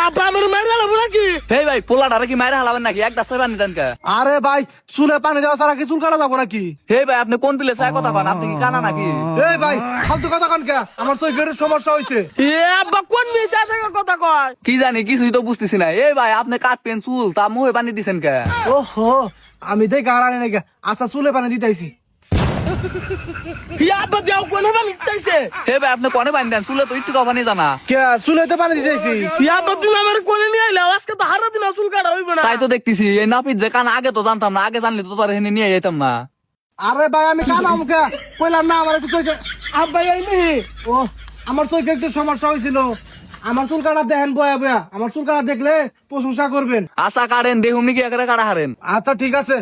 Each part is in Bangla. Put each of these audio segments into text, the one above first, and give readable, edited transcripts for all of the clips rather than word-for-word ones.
আব্বা আমার মাইরা লাগবো নাকি? এই ভাই পোলাটা কি মায়ের হালাবেন নাকি? এক দাসে পানি দেন কে? আরে ভাই চুলে পানি দেওয়া ছাড়া কি চুল কাটা যাবো নাকি? এই ভাই আপনি কোন পিলে চায় কথা কন? আপনি কি কানা নাকি? এই ভাই ফালতু কথা কন কে? আমার চোখের সমস্যা হয়েছে। এ আব্বা কোন মেয়ে আছে কথা কয়? কি জানি কিছুই তো বুঝতেছি না। এই ভাই আপনি কাটবেন চুল তা মুহে পানি দিছেন কে? ওহো আমি দেখ আর আনি নাকি? আচ্ছা চুলে পানি দিতেছি। আব্বা যাও কোনে বানিতেছে? এই ভাই আপনি কোনে পানি দেন? চুলে তো একটু পানি জানা। কে চুলে তো পানি দিতেছি। আব্বা তুমি আমার কোনে নিয়ে আইলা, আজকে তো হারা দিন চুল কাটা হইবে না। তাই তো দেখতেছি এই নাপিত যে কানা আগে তো জানতাম না, আগে জানলে তো তোর এখানে নিয়ে যেতাম না। আরে ভাই আমি কানা মুখে কইলাম না আমার একটু চোখে। আব্বা এই মেয়ে ও আমার চোখে একটু সমস্যা হয়েছিল। আমার চুল কাটা দেখেন বয়া বয়া, আমার চুল কাটা দেখলে প্রশংসা করবেন। আশা কাটেন দেখুন নাকি একেবারে কাটা হারেন। আচ্ছা ঠিক আছে।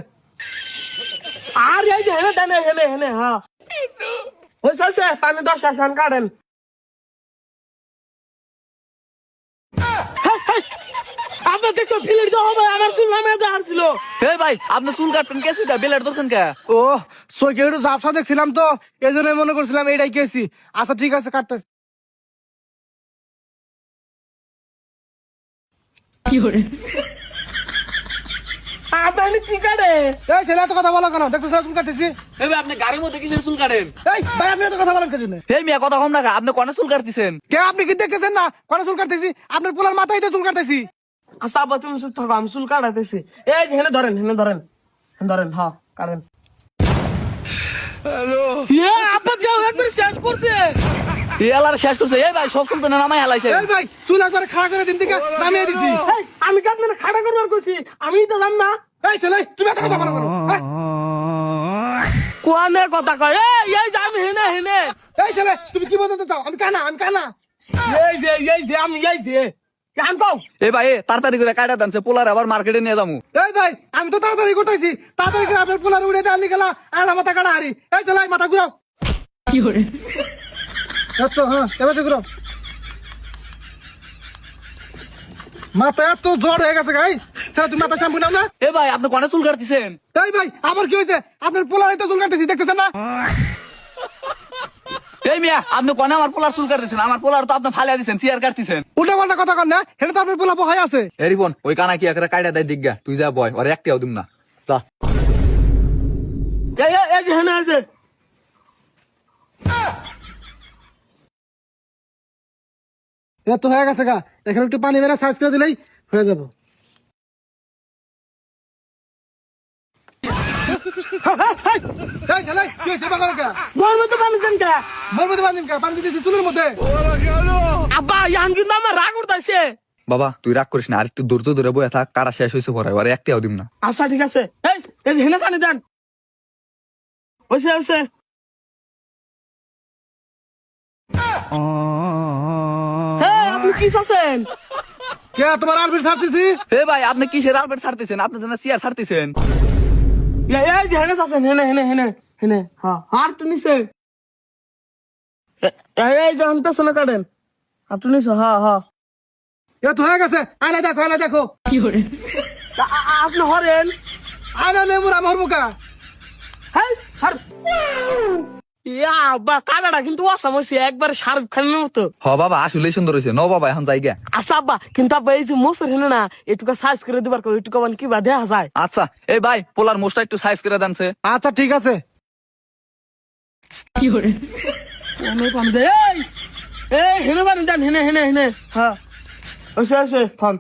আর এই যে হেনে দেনে হেনে হেনে হ্যাঁ ওই সাসে পানি 10 আসান কাটেন। আব্বা দেখছো ফিলির তো হবে আমার চুল নামে দেওয়ার ছিল। এই ভাই আপনি চুল কাটবেন কেসি কা বেলেট ধরছেন কে? ও চোখে একটু ঝাপসা দেখছিলাম তো এই জন্য মনে করছিলাম এইটাই কেছি। আচ্ছা ঠিক আছে কাটতেছি। আব্বা এনে কি কাটে? এই ছেলে এত কথা বলো কেন? দেখতে চুল কাটতেছি। এই ভাই আপনি গাড়ির মধ্যে কিসের চুল কাটেন? এই ভাই আপনি এত কথা বলেন কে জন্য? এই মিয়া কথা কম না কা? আপনি কোনে চুল কাটতেছেন? কে আপনি কি দেখতেছেন না কোন চুল কাটতেছি? আপনার পোলার মাথায় চুল কাটতেছি। আচ্ছা আব্বা তুমি চুপ থাকো আমি চুল কাটাতেছি। এই যে হেনে ধরেন হেনে ধরেন ধরেন হ্যাঁ কাটেন। হ্যালো আব্বা যাও একবার শেষ করছে। এই আলার শেষ করছে। এই ভাই সব চুল তো নামাই হালাইছে। এই ভাই চুল একবার খাড়া করে দিন থেকে নামিয়ে দিছি। এই, আমি কাটলে খাড়া করবার কইছি আমি তো জান না। এই ছেলে তুমি এত কথা বলো কেন? কোয়ানে কথা কয় এই যে আমি হেনে হেনে এই ছেলে তুমি কি বলতে চাও? আমি কানা আমি কানা। এই যে আমি এই যে কান কও। এই ভাই তাড়াতাড়ি করে কাটা দানছে পোলার আবার মার্কেটে নিয়ে যামু। এই ভাই আমি তো তাড়াতাড়ি করতেছি তাড়াতাড়ি করে আপনার পোলার উড়ে দেওয়ার লিখে আর মাথা কাটা হারি। এই ছেলে মাথা ঘুরাও। কি করে আচ্ছা হ্যাঁ এবার ঘুরাও। মাথা এত জ্বর হয়ে গেছে গাই। ছেলে তুমি মাথা শ্যাম্পু নাও না। এই ভাই আপনি কোনে চুল কাটতেছেন? এই ভাই আবার কি হয়েছে? আপনার পোলার তো চুল কাটতেছি দেখতেছেন না? এই মিয়া আপনি কোনে আমার পোলার চুল কাটতেছেন? আমার পোলার তো আপনি ফালিয়া দিছেন, চেয়ার কাটতেছেন। উল্টা পাল্টা কথা কন না, এটা তো আপনার পোলা বহাই আছে। এরি বোন ওই কানা কি একেবারে কাইটা দেয় দিগা, তুই যা বয় ওর একটাও দিম না। যা এই যে হেনে আছে এত হয়ে গেছে গা, এখানে একটু পানি মেরে সাইজ করে দিলেই হয়ে যাবো। এই ছেলে কি হয়েছে বাগার কা? মোর মতো পানি দেন কা? মোর মধ্যে বান্ধিন কা? পানি দিতেছি চুলের মধ্যে। আব্বা ইয়ান কিন্তু আমার রাগ উঠতাছে। বাবা তুই রাগ করিস না, আর একটু ধৈর্য ধরে বয়ে থাক, কারা শেষ হয়েছে পরে ওর একটাও দিম না। আচ্ছা ঠিক আছে এই যে হেনে পানি দেন ওইসে হ্যাঁ আপনি কি চাচ্ছেন? কে তোমার আরবির ছাড়তেছি? এ ভাই আপনি কিসের আলবেট ছাড়তেছেন? আপনি যেন চেয়ার ছাড়তেছেন। এই যে হেনে চাচ্ছেন হেনে হেনে হেনে হেনে হ্যাঁ আর তো নিছে এই যে আমি পেছনে কাটেন আপনি নিছে হ্যাঁ হ্যাঁ এত হয়ে গেছে, আয়না দেখো আয়না দেখো। কি করে আপনি হরেন আয়না নেমুর আমার মুখা। হ্যাঁ হর ইয়া বা কানাডা কিন্তু আসাম হইছে একবার শাহরুখ খানের মতো। হ বাবা আসলেই সুন্দর হয়েছে। ন বাবা এখন যাই গা। আচ্ছা আব্বা কিন্তু আব্বা এই যে মোসর হেনে না এটুকু সাইজ করে দিবার কো এটুকু মানে কি বা দেখা যায়। আচ্ছা এই ভাই পোলার মোষটা একটু সাইজ করে দেনছে। আচ্ছা ঠিক আছে। কি করে ওনে পানি দে এই হেনে পানি দেন হেনে হেনে হেনে হ্যাঁ ওইসে থাম